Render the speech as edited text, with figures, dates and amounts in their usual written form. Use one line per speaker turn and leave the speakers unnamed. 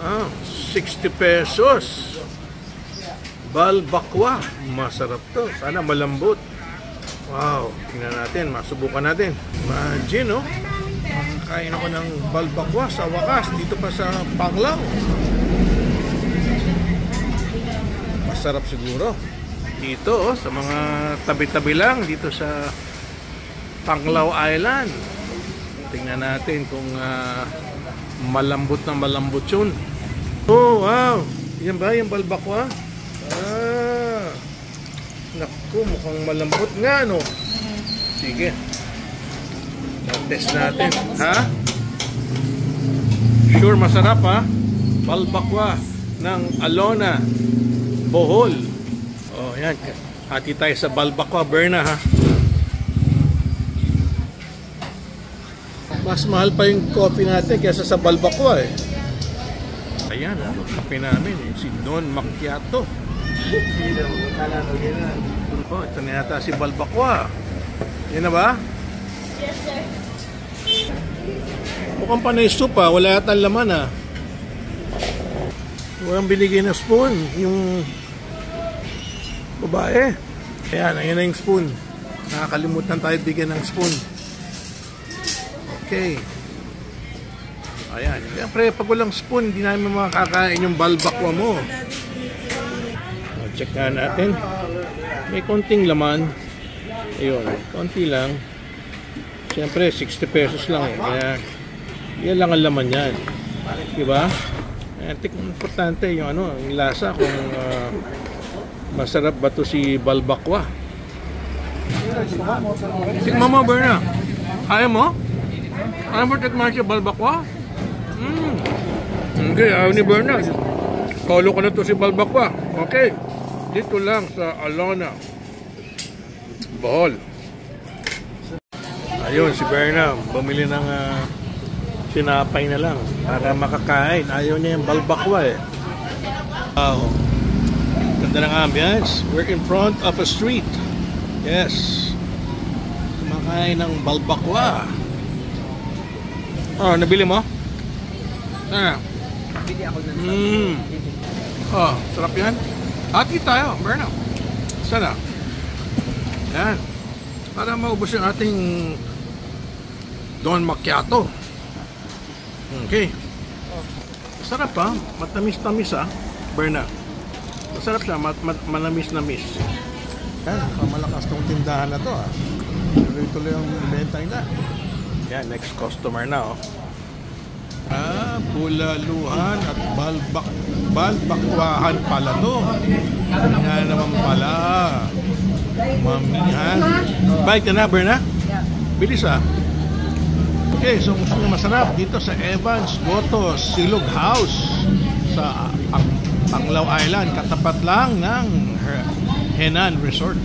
Ah, 60 pesos. Balbakwa. Masarap to. Sana malambot. Wow. Tingnan natin. Masubukan natin. Imagine, oh. Kain ako ng balbakwa sa wakas. Dito pa sa Panglao. Masarap siguro. Dito, oh. Sa mga tabi-tabi lang. Dito sa Panglao Island. Tingnan natin kung malambot na malambot yun. Oh, wow. Yan ba yung balbakwa? Ah. Naku, mukhang malambot nga, no? Sige. Test natin. Ha? Sure, masarap, ha? Balbakwa ng Alona, Bohol. Oh, yan. Hati tayo sa balbakwa, Berna, ha? Mas mahal pa yung coffee natin kaysa sa balbakwa, eh. Ayan, ha? Kape namin, eh. Si Don Macchiato. Oh, ito na yata si balbakwa. Yan na ba?
Yes, sir.
Mukhang panay soup, ha? Wala yata laman, ha? Walang binigay na spoon yung babae. Ayan, ayan na yung spoon. Nakakalimutan tayo bigyan ng spoon. Okay. Ayan. Siyempre, pag walang spoon, hindi namin makakain yung balbakwa mo. Check na natin. May konting laman. Ayun, konti lang. Siyempre, 60 pesos lang, eh. Kaya, yan lang ang laman yan. Diba? Importante yung ano, yung lasa kung masarap ba to si balbakwa. Tikman mo, Berna. Ayaw mo? Ayaw mo tikman siya balbakwa? Okay, ayaw ni Berna. Kaulo ko na to si balbakwa. Okay. Dito lang sa Alona, Bohol. Ayun, si Berna. Bumili ng sinapay na lang para makakain. Ayaw niya yung balbakwa, eh. Wow. Ganda ng ambience. We're in front of a street. Yes. Kumakain ng balbakwa. Oh, nabili mo? Ah.
Bili ako dun.
Oh, sarap yan. Hati tayo, Berna. Sana. Yan. Para maubos yung ating Don Macchiato. Okay. Masarap, ha? Matamis-tamis, ha? Berna. Masarap siya. Manamis-namis. Yan. Malakas tong tindahan na to, ha? Tuloy-tuloy yung benta nila. Yan. Next customer na, oh. Ah, bulaluhan at balbakwahan pala to. Yan naman pala. Mamihan. Bike ka na, Berna? Bilis, ha? Okay, so gusto nyo masarap dito sa Evans Gotos Silog House sa Panglao Island, katapat lang ng Henan Resort.